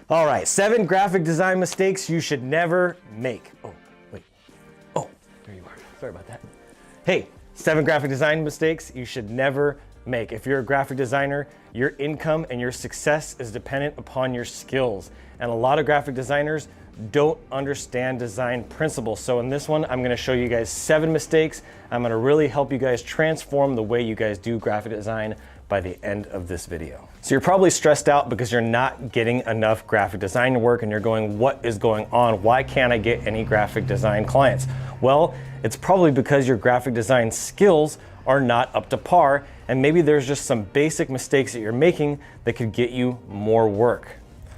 All right, 7 graphic design mistakes you should never make. Oh, wait. Oh, there you are. Sorry about that. Hey, 7 graphic design mistakes you should never make. If you're a graphic designer, your income and your success is dependent upon your skills. And a lot of graphic designers don't understand design principles. So in this one, I'm gonna show you guys 7 mistakes. I'm gonna really help you guys transform the way you guys do graphic design by the end of this video. So you're probably stressed out because you're not getting enough graphic design work and you're going, what is going on? Why can't I get any graphic design clients? Well, it's probably because your graphic design skills are not up to par, and maybe there's just some basic mistakes that you're making that could get you more work.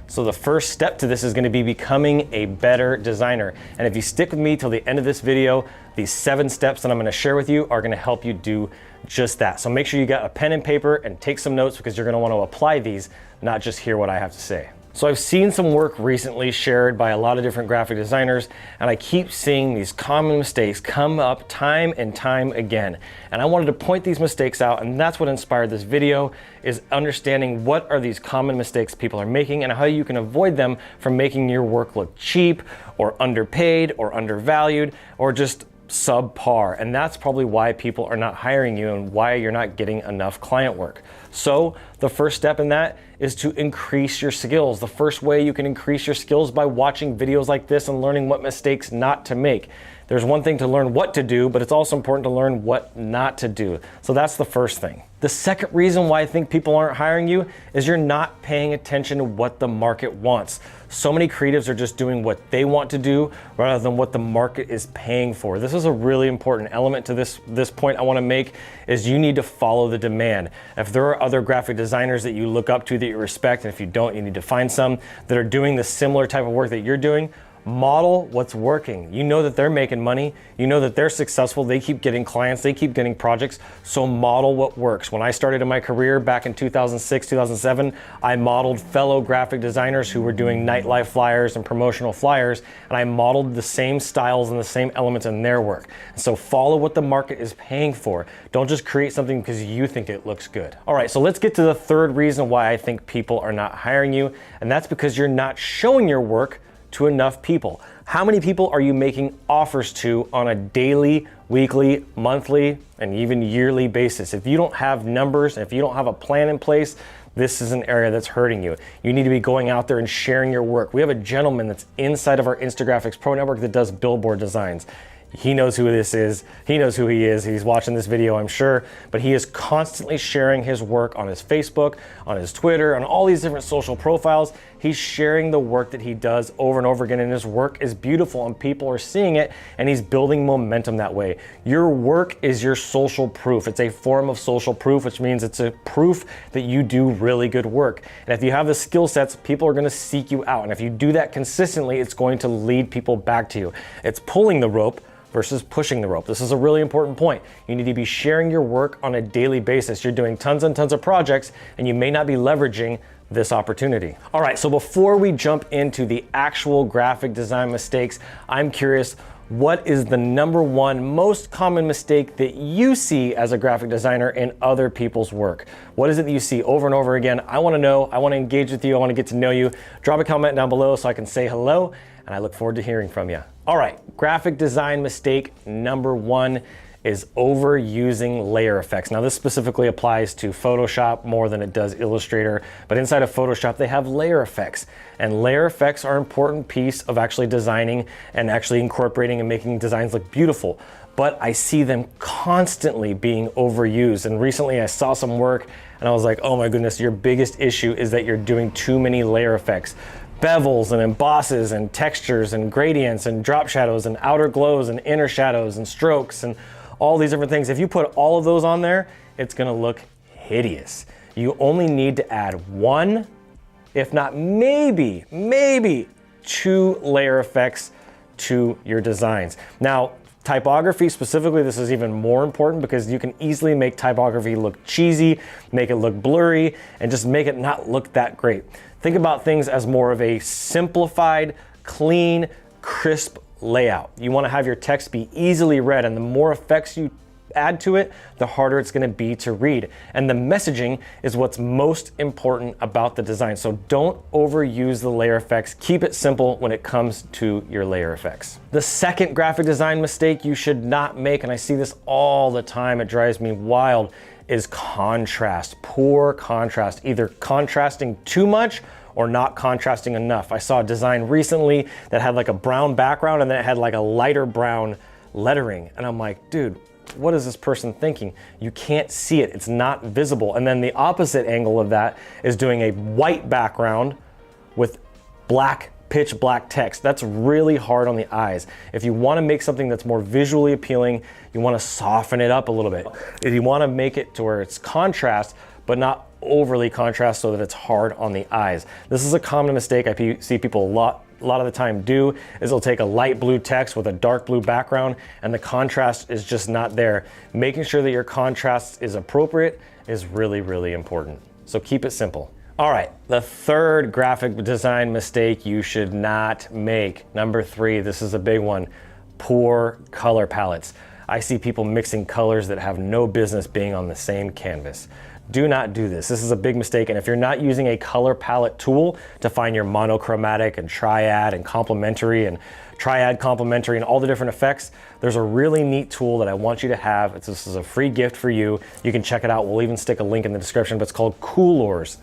So the first step to this is going to be becoming a better designer. And if you stick with me till the end of this video, these 7 steps that I'm going to share with you are going to help you do just that. So make sure you got a pen and paper and take some notes because you're going to want to apply these, not just hear what I have to say. So I've seen some work recently shared by a lot of different graphic designers, and I keep seeing these common mistakes come up time and time again. And I wanted to point these mistakes out, and that's what inspired this video, is understanding what are these common mistakes people are making and how you can avoid them from making your work look cheap or underpaid or undervalued or just subpar. And that's probably why people are not hiring you and why you're not getting enough client work. So the first step in that is to increase your skills. The first way you can increase your skills by watching videos like this and learning what mistakes not to make. There's one thing to learn what to do, but it's also important to learn what not to do. So that's the first thing. The second reason why I think people aren't hiring you is you're not paying attention to what the market wants. So many creatives are just doing what they want to do rather than what the market is paying for. This is a really important element to this point I want to make, is you need to follow the demand. If there are other graphic designers that you look up to that you respect, and if you don't, you need to find some that are doing the similar type of work that you're doing. Model what's working. You know that they're making money. You know that they're successful. They keep getting clients. They keep getting projects. So model what works. When I started in my career back in 2006, 2007, I modeled fellow graphic designers who were doing nightlife flyers and promotional flyers, and I modeled the same styles and the same elements in their work. So follow what the market is paying for. Don't just create something because you think it looks good. All right, so let's get to the third reason why I think people are not hiring you, and that's because you're not showing your work to enough people. How many people are you making offers to on a daily, weekly, monthly, and even yearly basis? If you don't have numbers, if you don't have a plan in place, this is an area that's hurting you. You need to be going out there and sharing your work. We have a gentleman that's inside of our Instagraphics Pro Network that does billboard designs. He knows who this is. He knows who he is. He's watching this video, I'm sure, but he is constantly sharing his work on his Facebook, on his Twitter, on all these different social profiles. He's sharing the work that he does over and over again, and his work is beautiful and people are seeing it, and he's building momentum that way. Your work is your social proof. It's a form of social proof, which means it's a proof that you do really good work. And if you have the skill sets, people are going to seek you out. And if you do that consistently, it's going to lead people back to you. It's pulling the rope versus pushing the rope. This is a really important point. You need to be sharing your work on a daily basis. You're doing tons and tons of projects, and you may not be leveraging this opportunity. All right, so before we jump into the actual graphic design mistakes, I'm curious, what is the #1 most common mistake that you see as a graphic designer in other people's work? What is it that you see over and over again? I want to know. I want to engage with you. I want to get to know you. Drop a comment down below so I can say hello, and I look forward to hearing from you. All right, graphic design mistake #1 is overusing layer effects. Now this specifically applies to Photoshop more than it does Illustrator, but inside of Photoshop they have layer effects. And layer effects are an important piece of actually designing and actually incorporating and making designs look beautiful. But I see them constantly being overused. And recently I saw some work and I was like, oh my goodness, your biggest issue is that you're doing too many layer effects. Bevels and embosses and textures and gradients and drop shadows and outer glows and inner shadows and strokes and all these different things. If you put all of those on there, it's gonna look hideous. You only need to add 1, if not maybe 2 layer effects to your designs. Now, typography specifically, this is even more important because you can easily make typography look cheesy, make it look blurry, and just make it not look that great. Think about things as more of a simplified, clean, crisp layout. You want to have your text be easily read, and the more effects you add to it, the harder it's gonna be to read. And the messaging is what's most important about the design. So don't overuse the layer effects. Keep it simple when it comes to your layer effects. The second graphic design mistake you should not make, and I see this all the time, it drives me wild, is contrast, poor contrast, either contrasting too much or not contrasting enough. I saw a design recently that had like a brown background and then it had like a lighter brown lettering. And I'm like, dude, what is this person thinking? You can't see it, it's not visible. And then the opposite angle of that is doing a white background with black, pitch black text. That's really hard on the eyes. If you wanna make something that's more visually appealing, you wanna soften it up a little bit. If you wanna make it to where it's contrast, but not overly contrast so that it's hard on the eyes. This is a common mistake I see people a lot of the time do, is they'll take a light blue text with a dark blue background and the contrast is just not there. Making sure that your contrast is appropriate is really, really important. So keep it simple. All right, the third graphic design mistake you should not make. Number 3, this is a big one, poor color palettes. I see people mixing colors that have no business being on the same canvas. Do not do this. This is a big mistake. And if you're not using a color palette tool to find your monochromatic and triad and complementary and triad complementary and all the different effects, there's a really neat tool that I want you to have. This is a free gift for you. You can check it out. We'll even stick a link in the description, but it's called Coolors,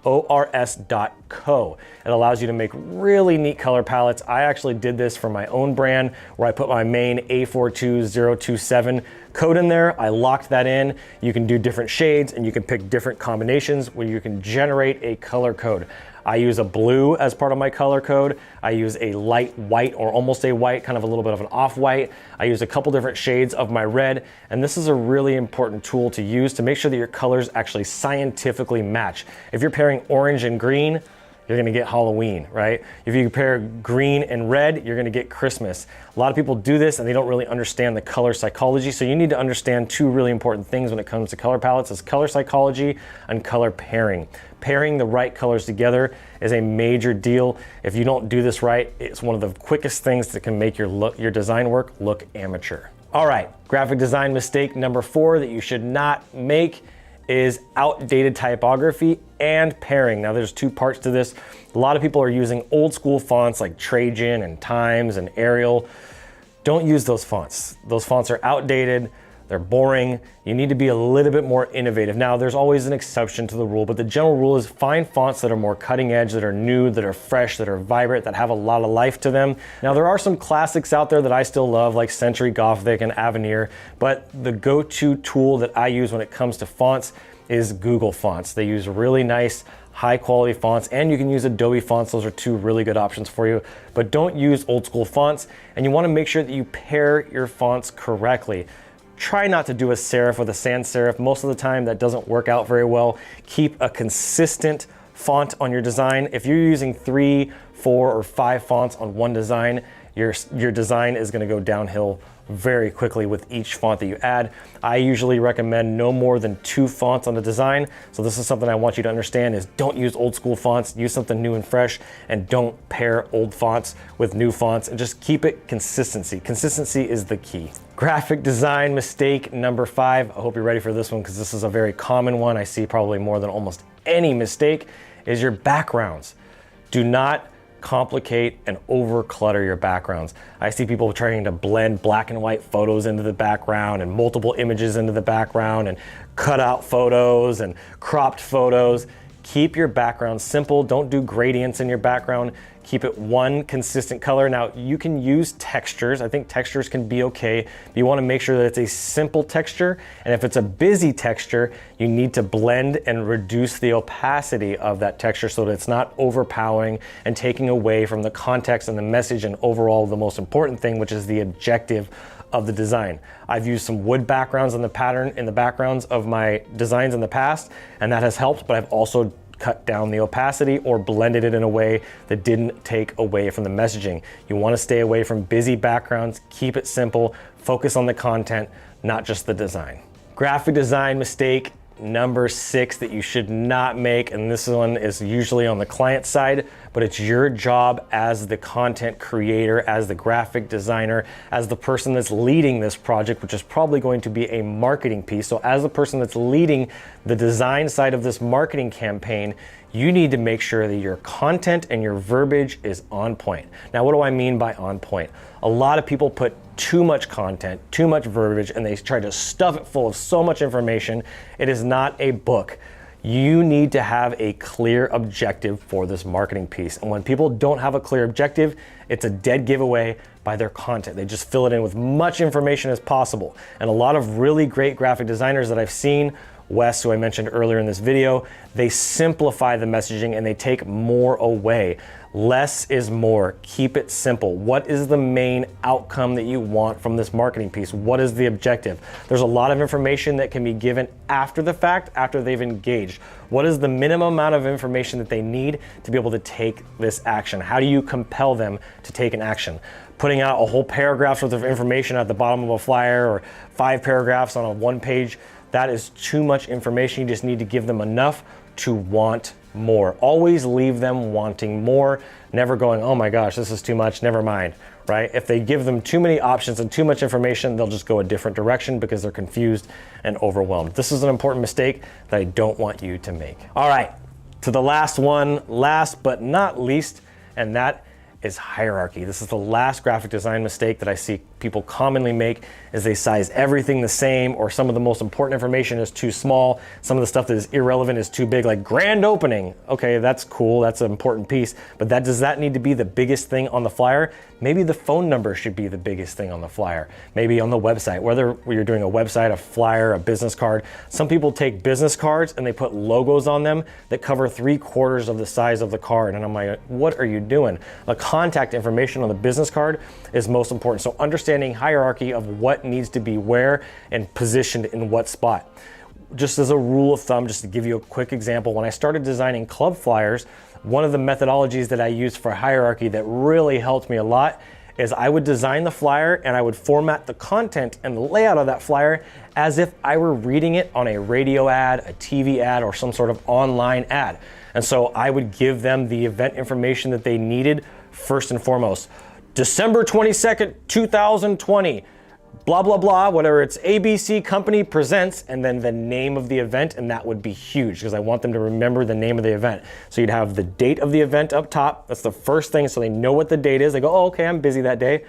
COOLORS.co. It allows you to make really neat color palettes. I actually did this for my own brand where I put my main A42027 code in there. I locked that in. You can do different shades and you can pick different combinations where you can generate a color code. I use a blue as part of my color code. I use a light white or almost a white, kind of a little bit of an off-white. I use a couple different shades of my red, and this is a really important tool to use to make sure that your colors actually scientifically match. If you're pairing orange and green, you're gonna get Halloween, right? If you pair green and red, you're gonna get Christmas. A lot of people do this and they don't really understand the color psychology, so you need to understand 2 really important things when it comes to color palettes is color psychology and color pairing. Pairing the right colors together is a major deal. If you don't do this right, it's one of the quickest things that can make your design work look amateur. All right, graphic design mistake number 4 that you should not make is outdated typography and pairing. Now there's 2 parts to this. A lot of people are using old school fonts like Trajan and Times and Arial. Don't use those fonts. Those fonts are outdated, they're boring. You need to be a little bit more innovative. Now there's always an exception to the rule, but the general rule is find fonts that are more cutting edge, that are new, that are fresh, that are vibrant, that have a lot of life to them. Now there are some classics out there that I still love like Century Gothic and Avenir, but the go-to tool that I use when it comes to fonts is Google Fonts. They use really nice, high quality fonts, and you can use Adobe fonts. Those are 2 really good options for you, but don't use old school fonts. And you wanna make sure that you pair your fonts correctly. Try not to do a serif with a sans serif. Most of the time that doesn't work out very well. Keep a consistent font on your design. If you're using 3, 4, or 5 fonts on one design, your design is gonna go downhill very quickly with each font that you add. I usually recommend no more than 2 fonts on the design. So this is something I want you to understand is don't use old school fonts, use something new and fresh, and don't pair old fonts with new fonts, and just keep it consistency. Consistency is the key. Graphic design mistake number 5. I hope you're ready for this one because this is a very common one. I see probably more than almost any mistake is your backgrounds. Do not complicate and over clutter your backgrounds. I see people trying to blend black and white photos into the background and multiple images into the background and cut out photos and cropped photos. Keep your background simple. Don't do gradients in your background. Keep it one consistent color. Now you can use textures. I think textures can be okay. But you want to make sure that it's a simple texture. And if it's a busy texture, you need to blend and reduce the opacity of that texture so that it's not overpowering and taking away from the context and the message and overall the most important thing, which is the objective of the design. I've used some wood backgrounds in the pattern in the backgrounds of my designs in the past, and that has helped, but I've also cut down the opacity or blended it in a way that didn't take away from the messaging. You want to stay away from busy backgrounds, keep it simple, focus on the content, not just the design. Graphic design mistake number 6 that you should not make, and this one is usually on the client side, but it's your job as the content creator, as the graphic designer, as the person that's leading this project, which is probably going to be a marketing piece. So as the person that's leading the design side of this marketing campaign, you need to make sure that your content and your verbiage is on point. Now, what do I mean by on point? A lot of people put too much content, too much verbiage, and they try to stuff it full of so much information. It is not a book. You need to have a clear objective for this marketing piece. And when people don't have a clear objective, it's a dead giveaway by their content. They just fill it in with much information as possible. And a lot of really great graphic designers that I've seen, Wes, who I mentioned earlier in this video, they simplify the messaging and they take more away. Less is more. Keep it simple. What is the main outcome that you want from this marketing piece? What is the objective? There's a lot of information that can be given after the fact, after they've engaged. What is the minimum amount of information that they need to be able to take this action? How do you compel them to take an action? Putting out a whole paragraph worth of information at the bottom of a flyer or 5 paragraphs on a 1 page, that is too much information. You just need to give them enough to want more. Always leave them wanting more, never going, oh my gosh, this is too much, never mind, right? If they give them too many options and too much information, they'll just go a different direction because they're confused and overwhelmed. This is an important mistake that I don't want you to make. All right, to the last one, last but not least, and that is hierarchy. This is the last graphic design mistake that I see people commonly make, is they size everything the same, or some of the most important information is too small. Some of the stuff that is irrelevant is too big, like grand opening. Okay, that's cool, that's an important piece, but does that need to be the biggest thing on the flyer? Maybe the phone number should be the biggest thing on the flyer. Maybe on the website, whether you're doing a website, a flyer, a business card. Some people take business cards and they put logos on them that cover 3/4 of the size of the card. And I'm like, what are you doing? The contact information on the business card is most important. So understanding hierarchy of what needs to be where and positioned in what spot. Just as a rule of thumb, just to give you a quick example, when I started designing club flyers, one of the methodologies that I used for hierarchy that really helped me a lot is I would design the flyer and I would format the content and the layout of that flyer as if I were reading it on a radio ad, a TV ad, or some sort of online ad. And so I would give them the event information that they needed first and foremost. December 22nd, 2020, blah, blah, blah, whatever, it's ABC Company presents, and then the name of the event, and that would be huge because I want them to remember the name of the event. So you'd have the date of the event up top. That's the first thing, so they know what the date is. They go, oh, okay, I'm busy that day.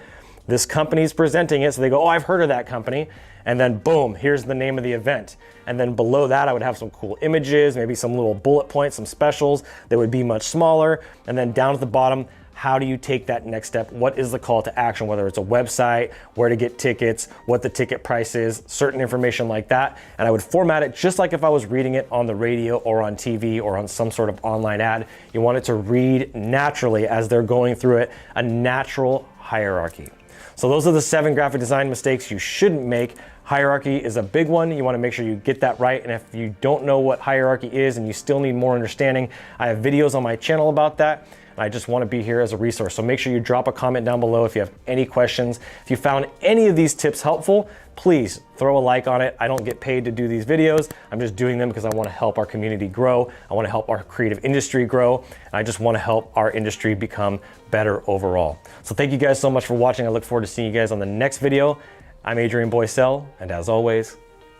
This company's presenting it, so they go, oh, I've heard of that company. And then boom, here's the name of the event. And then below that, I would have some cool images, maybe some little bullet points, some specials that would be much smaller. And then down at the bottom, how do you take that next step? What is the call to action? Whether it's a website, where to get tickets, what the ticket price is, certain information like that. And I would format it just like if I was reading it on the radio or on TV or on some sort of online ad. You want it to read naturally as they're going through it, a natural hierarchy. So those are the 7 graphic design mistakes you shouldn't make. Hierarchy is a big one. You want to make sure you get that right. And if you don't know what hierarchy is and you still need more understanding, I have videos on my channel about that. I just want to be here as a resource. So make sure you drop a comment down below if you have any questions. If you found any of these tips helpful, please throw a like on it. I don't get paid to do these videos. I'm just doing them because I want to help our community grow. I want to help our creative industry grow. And I just want to help our industry become better overall. So thank you guys so much for watching. I look forward to seeing you guys on the next video. I'm Adrian Boycell, and as always,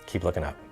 keep looking up.